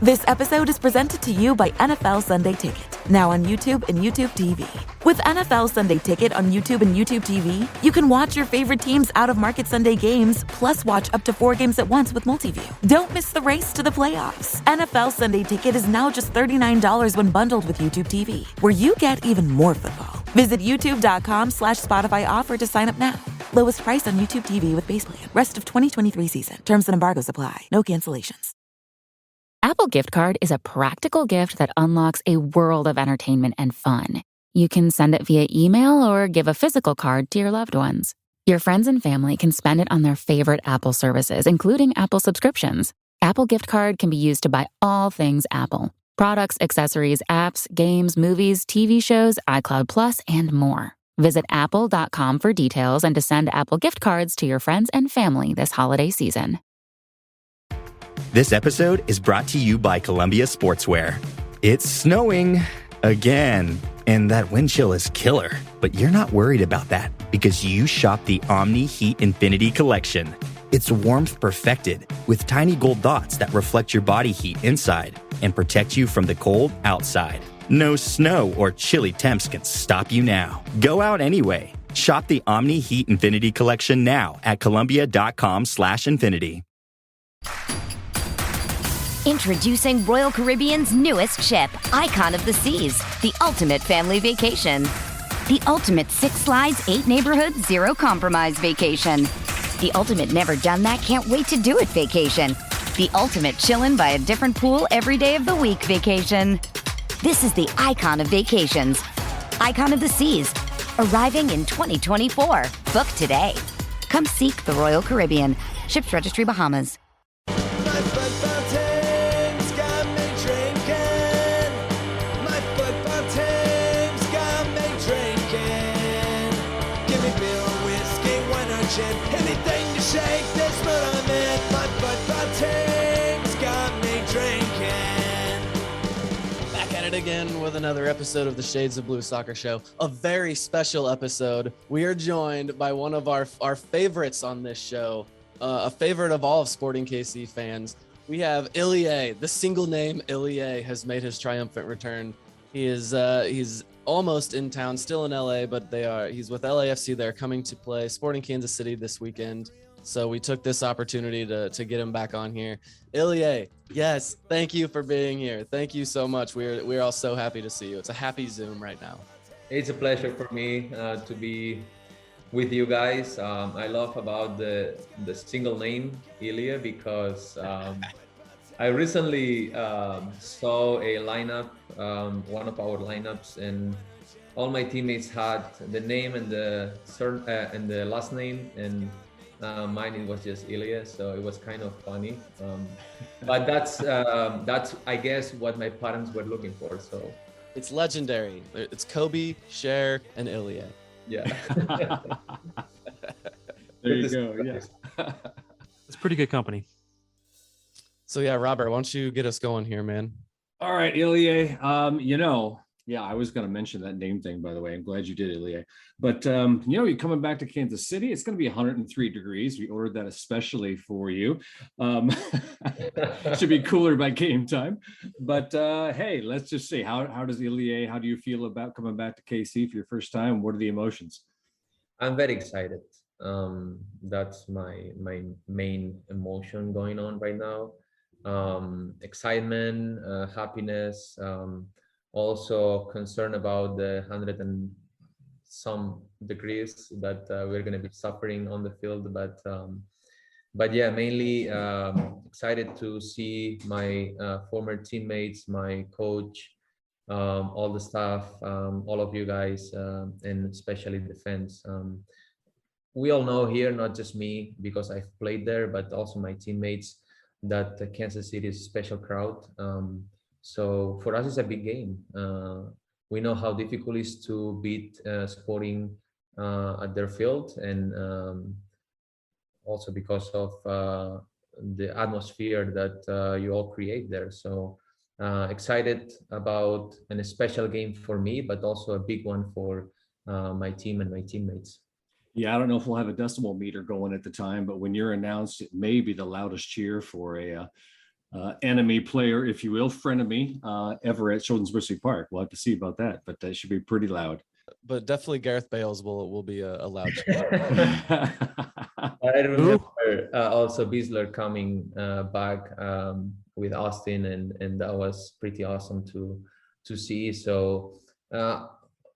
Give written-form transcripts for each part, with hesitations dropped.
This episode is presented to you by NFL Sunday Ticket, now on YouTube and YouTube TV. With NFL Sunday Ticket on YouTube and YouTube TV, you can watch your favorite teams' out-of-market Sunday games, plus watch up to 4 games at once with Multiview. Don't miss the race to the playoffs. NFL Sunday Ticket is now just $39 when bundled with YouTube TV, where you get even more football. Visit youtube.com/Spotify offer to sign up now. Lowest price on YouTube TV with base plan. Rest of 2023 season. Terms and embargoes apply. No cancellations. Apple Gift Card is a practical gift that unlocks a world of entertainment and fun. You can send it via email or give a physical card to your loved ones. Your friends and family can spend it on their favorite Apple services, including Apple subscriptions. Apple Gift Card can be used to buy all things Apple: products, accessories, apps, games, movies, TV shows, iCloud Plus, and more. Visit apple.com for details and to send Apple Gift Cards to your friends and family this holiday season. This episode is brought to you by Columbia Sportswear. It's snowing again, and that wind chill is killer. But you're not worried about that because you shop the Omni Heat Infinity Collection. It's warmth perfected with tiny gold dots that reflect your body heat inside and protect you from the cold outside. No snow or chilly temps can stop you now. Go out anyway. Shop the Omni Heat Infinity Collection now at Columbia.com/infinity. Introducing Royal Caribbean's newest ship, Icon of the Seas, the ultimate family vacation. The ultimate 6 slides, 8 neighborhoods, 0 compromise vacation. The ultimate never done that, can't wait to do it vacation. The ultimate chillin' by a different pool every day of the week vacation. This is the Icon of Vacations. Icon of the Seas, arriving in 2024. Book today. Come seek the Royal Caribbean. Ships Registry, Bahamas. Anything to shake this mood I'm in. My football team's got me drinking. Back at it again with another episode of the Shades of Blue Soccer Show. A very special episode. We are joined by one of our favorites on this show, a favorite of all of Sporting KC fans. We have Ilie. The single name Ilie has made his triumphant return. He's almost in town, still in LA, but he's with LAFC. They're coming to play Sporting Kansas City this weekend. So we took this opportunity to get him back on here. Ilie, yes, thank you for being here. Thank you so much. We're all so happy to see you. It's a happy Zoom right now. It's a pleasure for me to be with you guys. I love about the single name Ilie because I recently saw a lineup, one of our lineups, and all my teammates had the name and the last name, and mine it was just Ilie, so it was kind of funny. But that's I guess what my parents were looking for. So it's legendary. It's Kobe, Cher, and Ilie. Yeah. There you go. Yes. It's pretty good company. So yeah, Robert, why don't you get us going here, man? All right, Ilie. I was going to mention that name thing, by the way. I'm glad you did, Ilie. But, you're coming back to Kansas City. It's going to be 103 degrees. We ordered that especially for you. Should be cooler by game time. But, hey, let's just see. How does Ilie, how do you feel about coming back to KC for your first time? What are the emotions? I'm very excited. That's my main emotion going on right now. Excitement, happiness, also concern about the 100 and some degrees that we're going to be suffering on the field, but yeah, mainly excited to see my former teammates, my coach, all the staff, all of you guys, and especially the fans. We all know here, not just me because I've played there, but also my teammates, that Kansas City is a special crowd. So for us, it's a big game. We know how difficult it is to beat Sporting at their field, and also because of the atmosphere that you all create there. So excited about a special game for me, but also a big one for my team and my teammates. Yeah, I don't know if we'll have a decimal meter going at the time, but when you're announced, it may be the loudest cheer for a enemy player, if you will, frenemy, ever at Children's Mercy Park. We'll have to see about that, but that should be pretty loud. But definitely Gareth Bales will be a loud I remember also Bisler coming back with Austin, and that was pretty awesome to see. So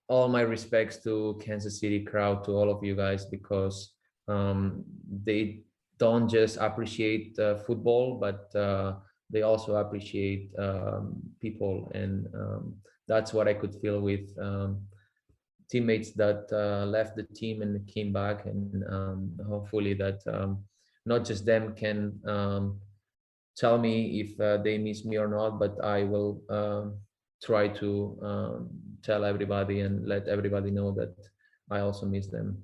all my respects to Kansas City crowd, to all of you guys, because they don't just appreciate football, but they also appreciate people, and that's what I could feel with teammates that left the team and came back, and hopefully that not just them can tell me if they miss me or not, but I will try to tell everybody and let everybody know that I also miss them.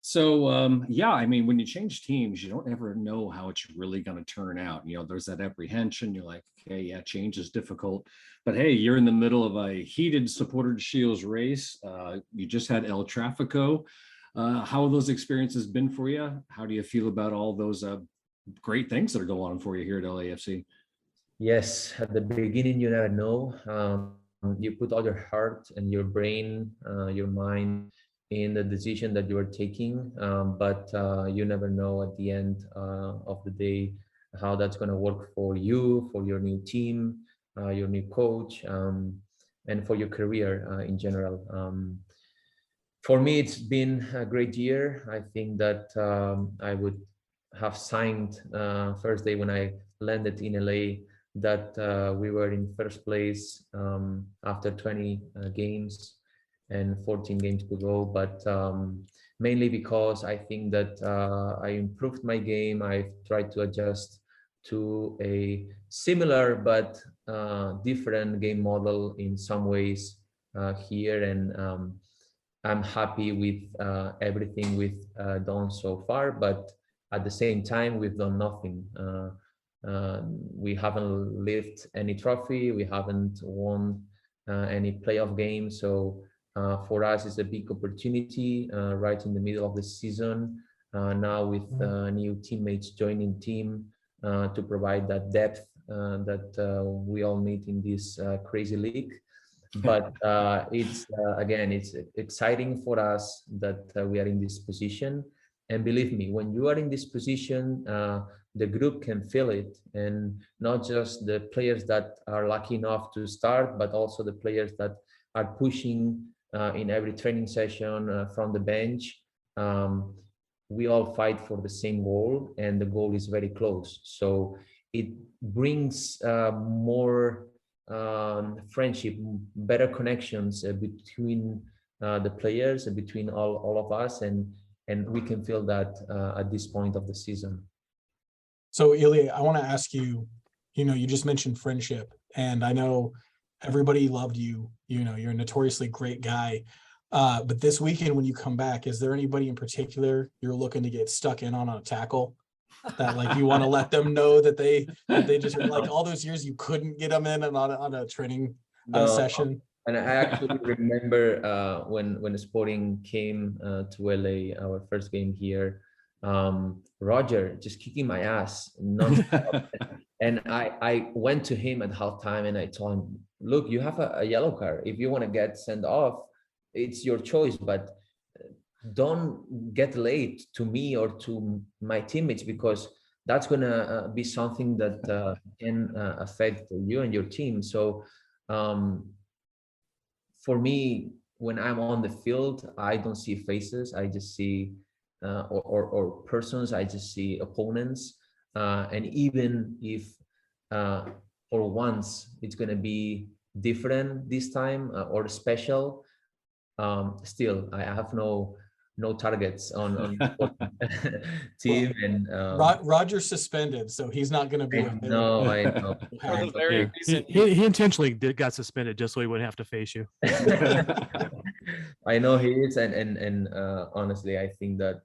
So yeah, I mean, when you change teams, you don't ever know how it's really going to turn out. You know, there's that apprehension. You're like, okay, yeah, change is difficult, but hey, you're in the middle of a heated Supporter Shields race. You just had El Trafico. How have those experiences been for you? How do you feel about all those great things that are going on for you here at LAFC? Yes, at the beginning, you never know. You put all your heart and your brain, your mind in the decision that you are taking, but you never know at the end of the day how that's going to work for you, for your new team, your new coach, and for your career in general. For me, it's been a great year. I think that I would have signed first day when I landed in LA that we were in first place after 20 games and 14 games to go, but mainly because I think that I improved my game. I've tried to adjust to a similar but different game model in some ways here, and I'm happy with everything we've done so far, but at the same time, we've done nothing. We haven't lifted any trophy, we haven't won any playoff games, so for us, it's a big opportunity right in the middle of the season. Now with new teammates joining team to provide that depth that we all need in this crazy league. But it's again, it's exciting for us that we are in this position. And believe me, when you are in this position, the group can feel it, and not just the players that are lucky enough to start, but also the players that are pushing in every training session from the bench. We all fight for the same goal, and the goal is very close. So it brings more friendship, better connections between the players, between all of us, and we can feel that at this point of the season. So Ilie, I want to ask you, you just mentioned friendship, and I know everybody loved you. You're a notoriously great guy. But this weekend when you come back, is there anybody in particular you're looking to get stuck in on a tackle that like you want to let them know that they just like all those years you couldn't get them in and on a training session? And I actually remember when Sporting came to LA, our first game here, Roger just kicking my ass non-stop. And I went to him at halftime and I told him, look, you have a yellow card. If you want to get sent off, it's your choice, but don't get late to me or to my teammates, because that's going to be something that can affect you and your team. So for me, when I'm on the field, I don't see faces. I just see or persons. I just see opponents. And even if for once it's going to be different this time or special, still I have no targets on team. And Roger's suspended, so he's not going to be. I know. He intentionally got suspended just so he wouldn't have to face you. I know he is, and honestly, I think that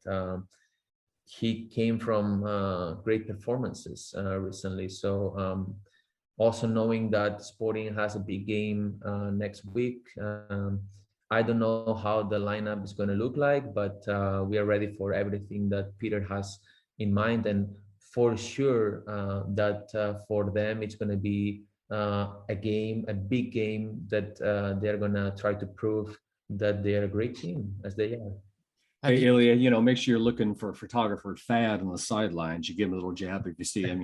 he came from great performances recently. So also knowing that Sporting has a big game next week. I don't know how the lineup is going to look like, but we are ready for everything that Peter has in mind. And for sure that for them it's going to be a big game that they're going to try to prove that they're a great team as they are. Hey, Ilie, make sure you're looking for photographer Thad on the sidelines. You give him a little jab if you see him,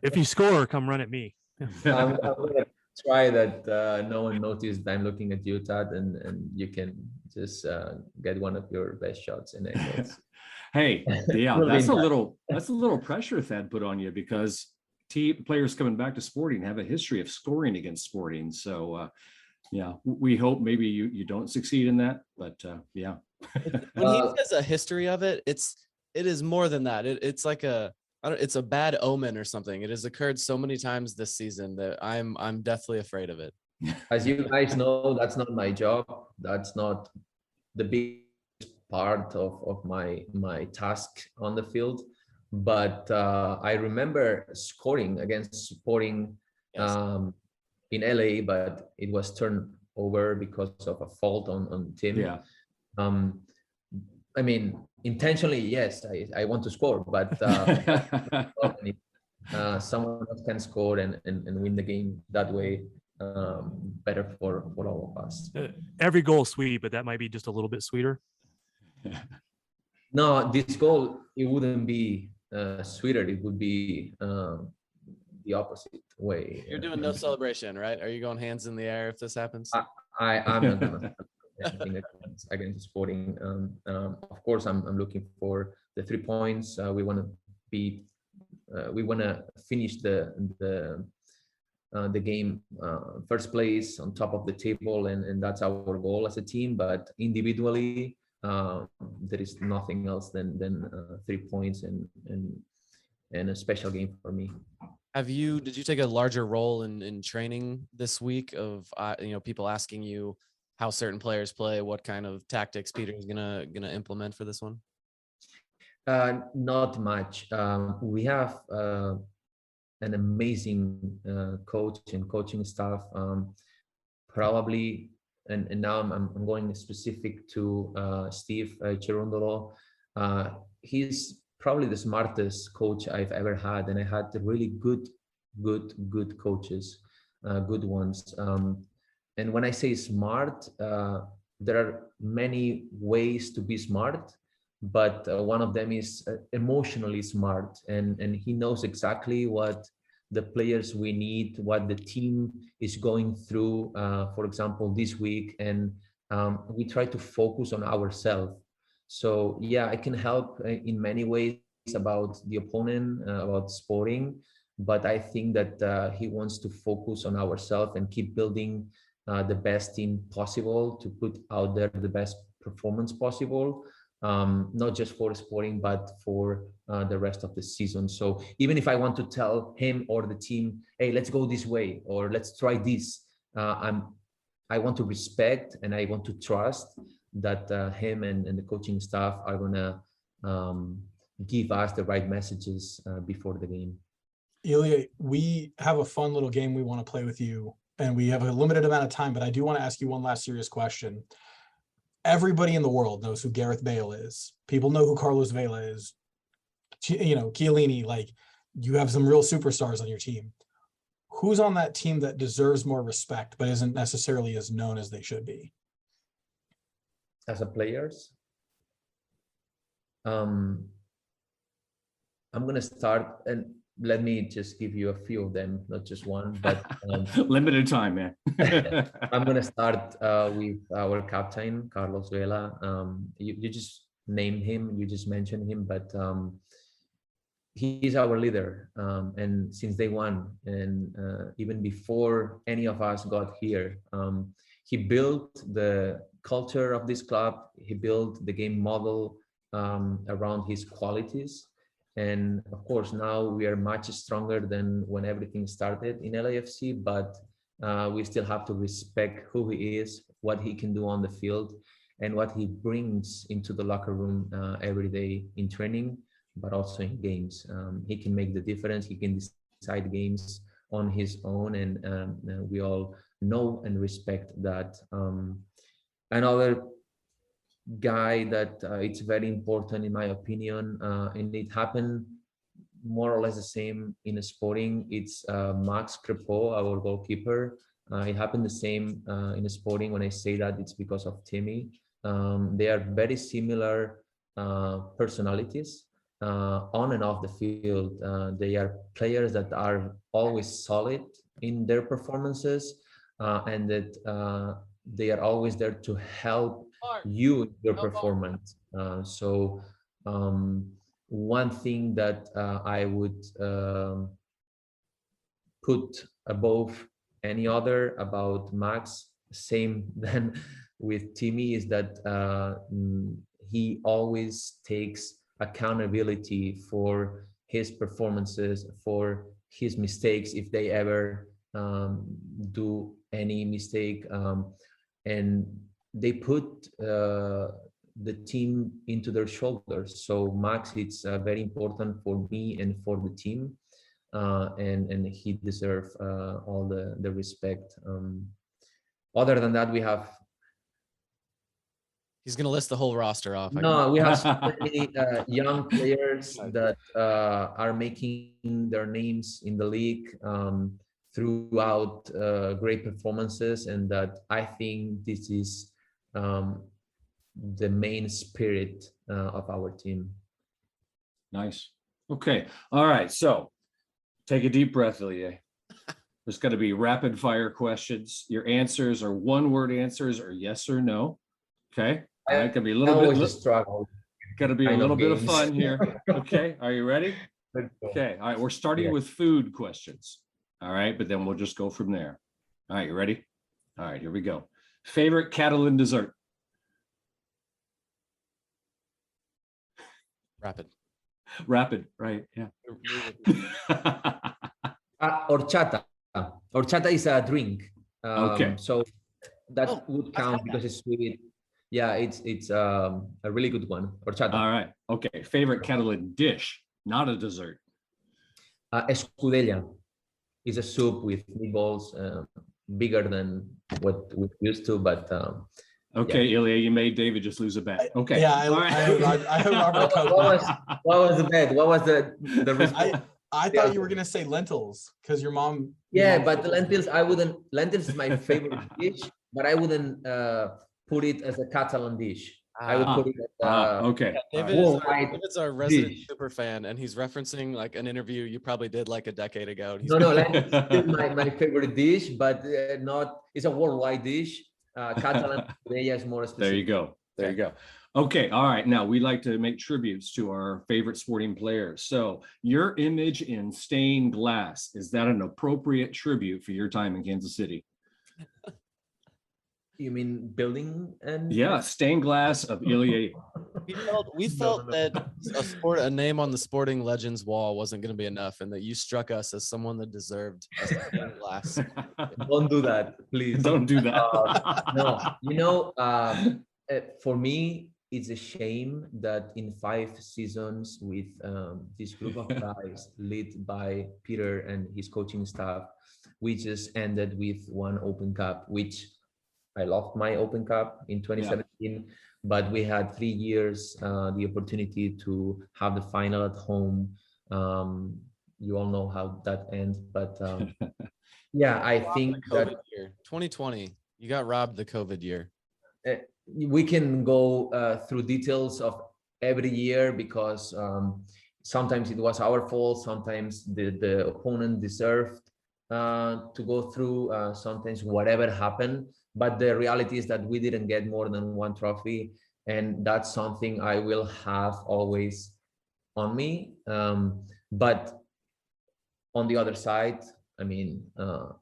If you score, come run at me. I'm gonna try that no one noticed I'm looking at you, Tad, and you can just get one of your best shots in angles. Hey, yeah, that's a little pressure Thad put on you, because players coming back to Sporting have a history of scoring against Sporting. So yeah, we hope maybe you don't succeed in that, but yeah. When he says a history of it, it is more than that. It's like it's a bad omen or something. It has occurred so many times this season that I'm deathly afraid of it. As you guys know, that's not my job. That's not the big part of my task on the field. But I remember scoring against Sporting in LA, but it was turned over because of a fault on Tim. Yeah. I mean, intentionally, yes, I want to score, but someone else can score and win the game that way. Better for all of us. Every goal is sweet, but that might be just a little bit sweeter. No, this goal, it wouldn't be sweeter. It would be the opposite way. You're doing no celebration, right? Are you going hands in the air if this happens? I'm not gonna anything against Sporting. Of course, I'm looking for the 3 points. We want to finish the game first place on top of the table, and that's our goal as a team. But individually, there is nothing else than 3 points and a special game for me. Did you take a larger role in training this week of people asking you how certain players play, what kind of tactics Peter is gonna implement for this one? Not much. We have an amazing coach and coaching staff. Probably, and now I'm going specific to Steve Cherundolo. He's probably the smartest coach I've ever had, and I had really good coaches, good ones. And when I say smart, there are many ways to be smart, but one of them is emotionally smart, and he knows exactly what the players we need, what the team is going through, for example, this week, and we try to focus on ourselves. So yeah, I can help in many ways about the opponent, about Sporting, but I think that he wants to focus on ourselves and keep building the best team possible, to put out there the best performance possible, not just for Sporting, but for the rest of the season. So even if I want to tell him or the team, hey, let's go this way, or let's try this, I want to respect and I want to trust that him and the coaching staff are gonna give us the right messages before the game. Ilie, we have a fun little game we want to play with you, and we have a limited amount of time, but I do want to ask you one last serious question. Everybody in the world knows who Gareth Bale is. People know who Carlos Vela is. Chiellini, like, you have some real superstars on your team. Who's on that team that deserves more respect, but isn't necessarily as known as they should be? As a players, I'm going to start, and let me just give you a few of them, not just one, but limited time, man. I'm going to start with our captain, Carlos Vela. You just named him, you just mentioned him, but he's our leader, and since day one, and even before any of us got here, he built the culture of this club. He built the game model around his qualities. And of course, now we are much stronger than when everything started in LAFC, but we still have to respect who he is, what he can do on the field, and what he brings into the locker room every day in training, but also in games. He can make the difference. He can decide games on his own, and we all know and respect that. Another guy that it's very important in my opinion, and it happened more or less the same in sporting. It's Max Crepeau, our goalkeeper. It happened the same in sporting. When I say that, it's because of Timmy. They are very similar personalities on and off the field. They are players that are always solid in their performances, and that they are always there to help you in your performance. So one thing that I would put above any other about Max, same than with Timmy, is that he always takes accountability for his performances, for his mistakes, if they ever do any mistake, and they put the team into their shoulders. So Max, it's very important for me and for the team, and he deserves all the respect. Other than that, we have. He's going to list the whole roster off. No, we have so many young players that are making their names in the league throughout great performances, and that I think this is the main spirit of our team. Nice. Okay. All right. So take a deep breath, Ilie. There's going to be rapid fire questions. Your answers are one-word answers or yes or no. Okay. All right. Gonna be a little bit. Struggle. Gonna be a little bit of fun here. Okay. Are you ready? Okay. All right. We're starting with food questions. All right. But then we'll just go from there. All right. You ready? All right. Here we go. Favorite Catalan dessert? Rapid. Right. Yeah. Horchata. Horchata is a drink. Okay. So that would count because it's sweet. Yeah, it's a really good one. Horchata. All right. Okay. Favorite Catalan dish, not a dessert. Escudella is a soup with meatballs, bigger than what we're used to, but okay, yeah. Ilie, you made David just lose a bet. Okay. Yeah, I heard Robert. What was the bet? What was the I thought you were gonna say lentils because your mom. Yeah, but the lentils, I wouldn't. Lentils is my favorite dish, but I wouldn't put it as a Catalan dish. I would put it as okay. Yeah, David's our resident super fan, and he's referencing like an interview you probably did like a decade ago. No, lentils is my favorite dish, but not. It's a worldwide dish. Catalan is more specific. There you go. Okay, all right. Now we like to make tributes to our favorite sporting players. So your image in stained glass, is that an appropriate tribute for your time in Kansas City? You mean building and? Yeah, stained glass of Ilie. We felt that a name on the Sporting Legends wall wasn't going to be enough, and that you struck us as someone that deserved a stained glass. Don't do that, please. Don't do that. No, for me, it's a shame that in 5 seasons with this group of guys led by Peter and his coaching staff, we just ended with one Open Cup, which I loved my Open Cup in 2017, but we had 3 years the opportunity to have the final at home. You all know how that ends, but yeah, I think that year, 2020, you got robbed the COVID year. We can go through details of every year because sometimes it was our fault, sometimes the opponent deserved to go through, sometimes whatever happened. But the reality is that we didn't get more than 1 trophy, and that's something I will have always on me. But on the other side, I mean,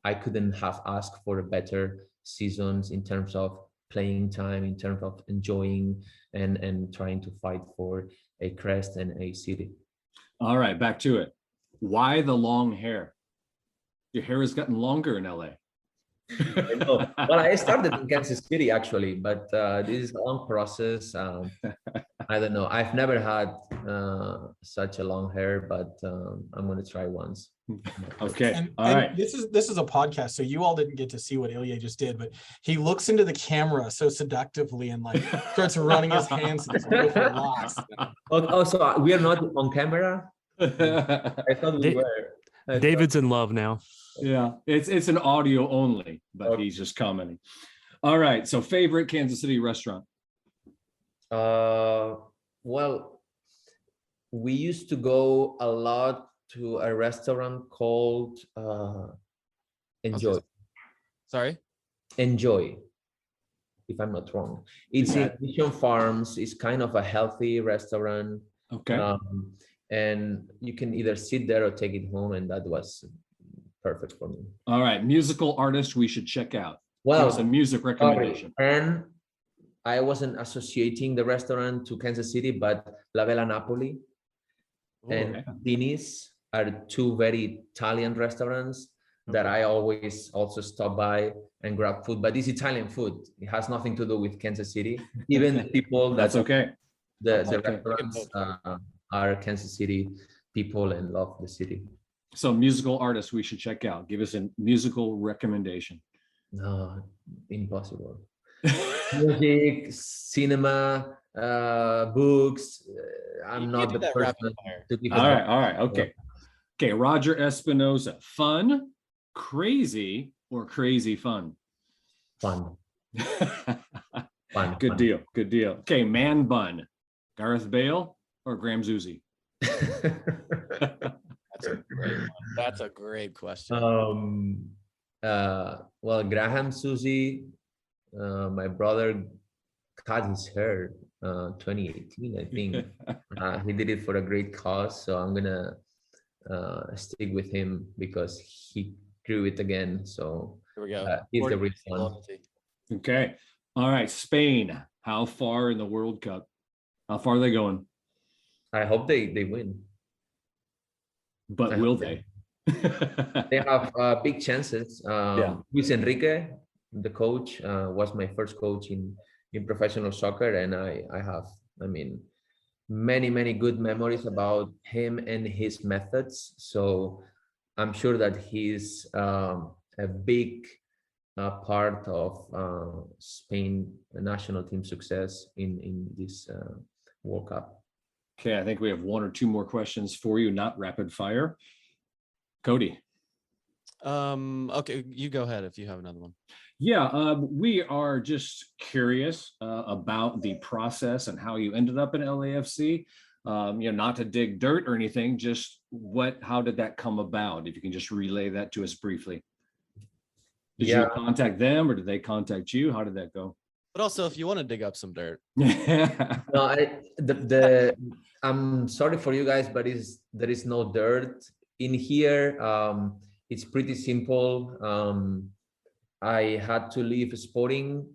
I couldn't have asked for better seasons in terms of playing time, in terms of enjoying and trying to fight for a crest and a city. All right, back to it. Why the long hair? Your hair has gotten longer in LA. I know. Well, I started in Kansas City actually, but this is a long process. I don't know. I've never had such a long hair, but I'm gonna try once. Okay. And, All and right. this is a podcast, so you all didn't get to see what Ilie just did, but he looks into the camera so seductively and like starts running his hands in his beautiful locks. Oh, so we are not on camera? I thought we were. David's in love now. Yeah, it's an audio only, but Okay. he's just commenting. All right. So favorite Kansas City restaurant? Well, we used to go a lot to a restaurant called Enjoy. Sorry. Enjoy, if I'm not wrong. It's in Mission Farms. It's kind of a healthy restaurant. Okay. And you can either sit there or take it home, and that was perfect for me. All right. Musical artist we should check out. Well, give us a music recommendation. And I wasn't associating the restaurant to Kansas City, but La Bella Napoli and Dini's are two very Italian restaurants that I always also stop by and grab food. But it's Italian food. It has nothing to do with Kansas City. Even the people That's okay. The restaurants are Kansas City people and love the city. So musical artists we should check out. Give us a musical recommendation. No, impossible. Music, cinema, books. I'm not the person to give. All right. Okay. Roger Espinoza. Fun, crazy, or crazy fun? Fun. Good deal. Okay. Man bun. Gareth Bale or Graham Zusi? That's a great question. Well, Graham Susie, my brother cut his hair 2018, I think. He did it for a great cause, so I'm gonna stick with him because he grew it again. So here we go. He's the real one. Okay. All right. Spain. How far in the World Cup? How far are they going? I hope they win. But will they? They have big chances. Luis Enrique, the coach, was my first coach in professional soccer, and I have, many good memories about him and his methods. So I'm sure that he's a big part of Spain national team success in this World Cup. Okay, I think we have one or two more questions for you, not rapid fire. Cody. Okay, you go ahead if you have another one. Yeah, we are just curious about the process and how you ended up in LAFC. Not to dig dirt or anything, just how did that come about? If you can just relay that to us briefly. Did you contact them or did they contact you? How did that go? But also, if you want to dig up some dirt. No, I'm sorry for you guys, but there is no dirt in here. It's pretty simple. I had to leave Sporting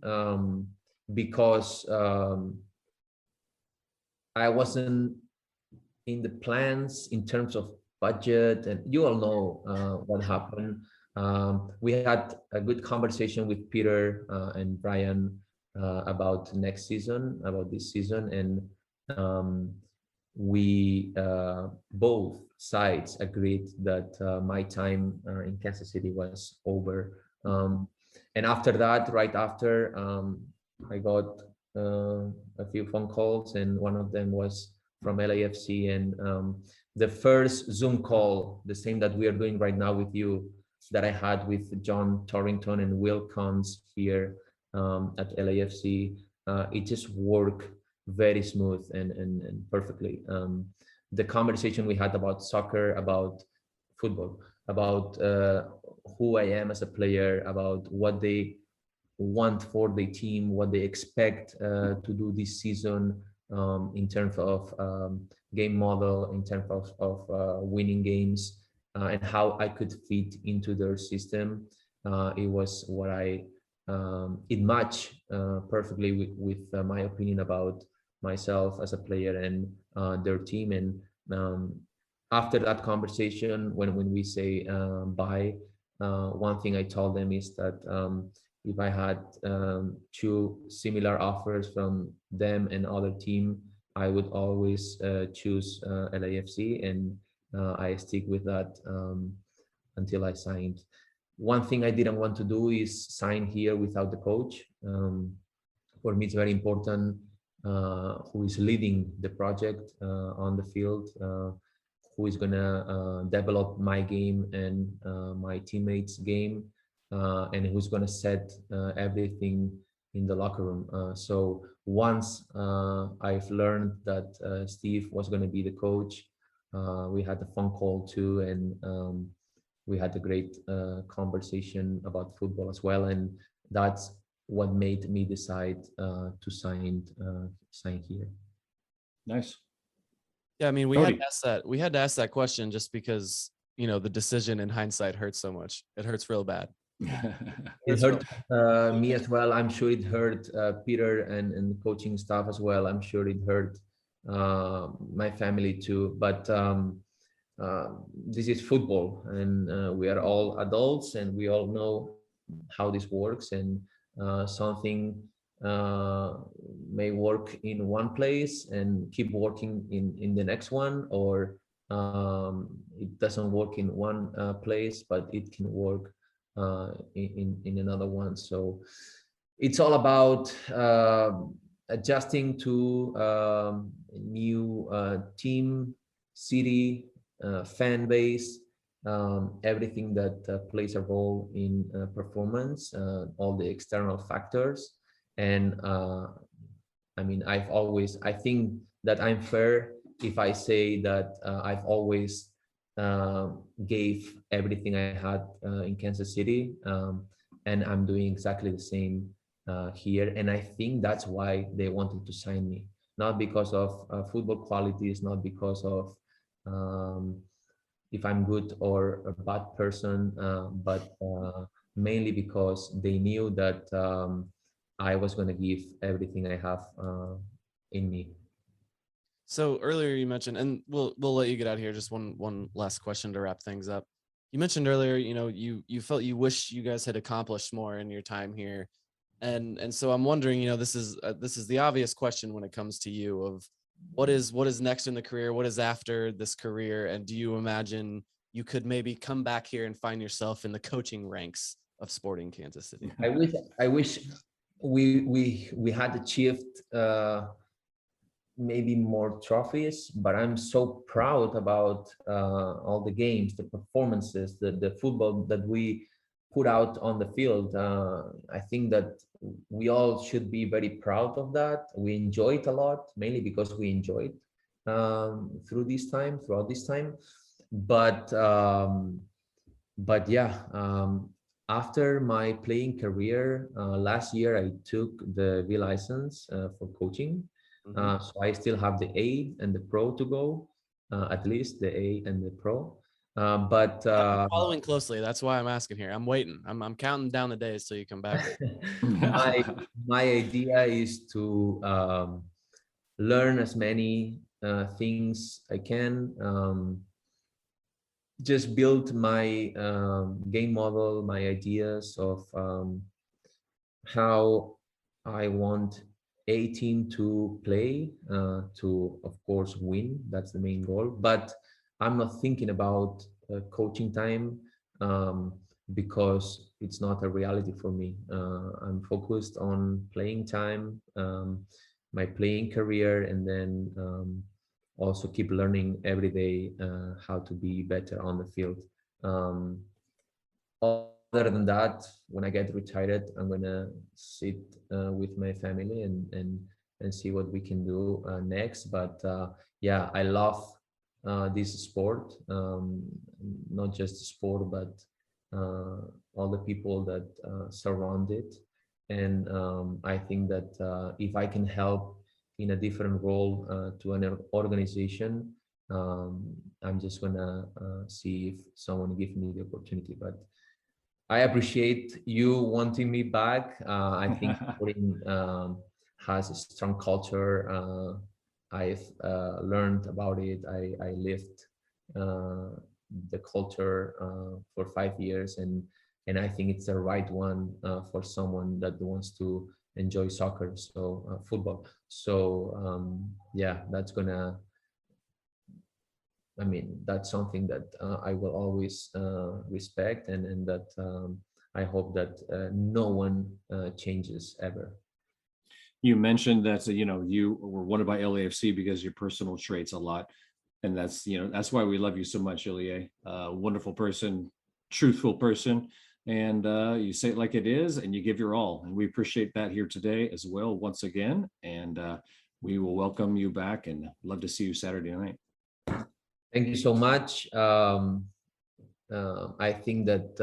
because I wasn't in the plans in terms of budget, and you all know what happened. We had a good conversation with Peter and Brian about this season, and we both sides agreed that my time in Kansas City was over. And after that, right after, I got a few phone calls, and one of them was from LAFC. And the first Zoom call, the same that we are doing right now with you, that I had with John Torrington and Will Cons here at LAFC, it just worked very smooth and perfectly. The conversation we had about soccer, about football, about who I am as a player, about what they want for the team, what they expect to do this season in terms of game model, in terms of winning games, and how I could fit into their system. It was what it matched perfectly with my opinion about myself as a player and their team. And after that conversation, when we say bye, one thing I told them is that if I had two similar offers from them and other team, I would always choose LAFC, and I stick with that until I signed. One thing I didn't want to do is sign here without the coach. For me, it's very important who is leading the project on the field, who is gonna develop my game and my teammates' game, and who's gonna set everything in the locker room. So once I've learned that Steve was gonna be the coach, we had a phone call too, and we had a great conversation about football as well, and that's what made me decide to sign here. Nice. Yeah, I mean, we Cody. had to ask that. We had to ask that question just because, you know, the decision in hindsight hurts so much. It hurts real bad. It hurt me as well. I'm sure it hurt Peter and coaching staff as well. I'm sure it hurt my family too. But this is football, and we are all adults, and we all know how this works. And something may work in one place and keep working in the next one, or it doesn't work in one place, but it can work in another one. So it's all about adjusting to new team, city, fan base, everything that plays a role in performance, all the external factors. And I mean, I think that I'm fair if I say that I've always gave everything I had in Kansas City, and I'm doing exactly the same here. And I think that's why they wanted to sign me, not because of football qualities, not because of if I'm good or a bad person, but mainly because they knew that I was going to give everything I have in me. So earlier you mentioned, and we'll let you get out of here. Just one last question to wrap things up. You mentioned earlier, you know, you felt you wish you guys had accomplished more in your time here, and so I'm wondering, you know, this is the obvious question when it comes to you of what is next in the career, what is after this career, and do you imagine you could maybe come back here and find yourself in the coaching ranks of Sporting Kansas City? I wish we had achieved maybe more trophies, but I'm so proud about all the games, the performances, the football that we put out on the field. I think that we all should be very proud of that. We enjoy it a lot, mainly because we enjoyed throughout this time. But yeah, after my playing career, last year I took the V license for coaching. So I still have the A and the Pro to go, at least the A and the Pro. But I'm following closely. That's why I'm asking here. I'm waiting. I'm counting down the days till you come back. my idea is to learn as many things I can. Just build my game model, my ideas of how I want a team to play, to of course win. That's the main goal. But I'm not thinking about coaching time because it's not a reality for me. I'm focused on playing time, my playing career, and then also keep learning every day how to be better on the field. Other than that, when I get retired, I'm gonna sit with my family and see what we can do next. But yeah, I love this sport, not just the sport, but all the people that surround it. And I think that if I can help in a different role to an organization, I'm just gonna see if someone give me the opportunity. But I appreciate you wanting me back. I think Sporting has a strong culture. I've learned about it. I lived the culture for 5 years, and I think it's the right one for someone that wants to enjoy soccer, so football. So yeah, that's something that I will always respect, and that I hope that no one changes ever. You mentioned that you were wanted by LAFC because of your personal traits a lot, and that's why we love you so much, Ilie. Wonderful person, truthful person, and you say it like it is, and you give your all, and we appreciate that here today as well once again. And we will welcome you back, and love to see you Saturday night. Thank you so much. I think that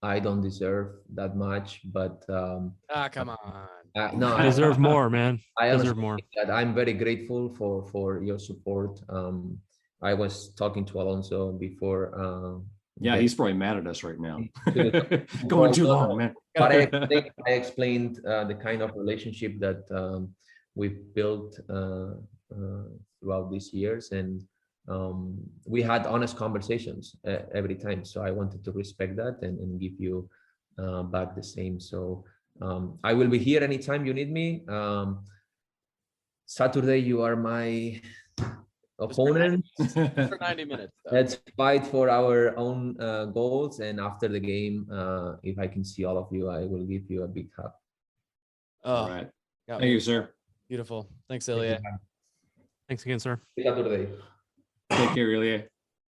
I don't deserve that much, but come on. no, You deserve more, man. I Deserve honestly more. think that I'm very grateful for your support. I was talking to Alonso before. Yeah, he's probably mad at us right now. Going Going too long, man. But I explained the kind of relationship that we've built throughout these years, and we had honest conversations every time. So I wanted to respect that and give you back the same. So I will be here anytime you need me. Saturday, you are my opponent. For 90 minutes. Let's fight for our own goals. And after the game, if I can see all of you, I will give you a big hug. All right. Thank you, sir. Beautiful. Thanks, Ilie. Thanks again, sir. Saturday. Take care, Ilie.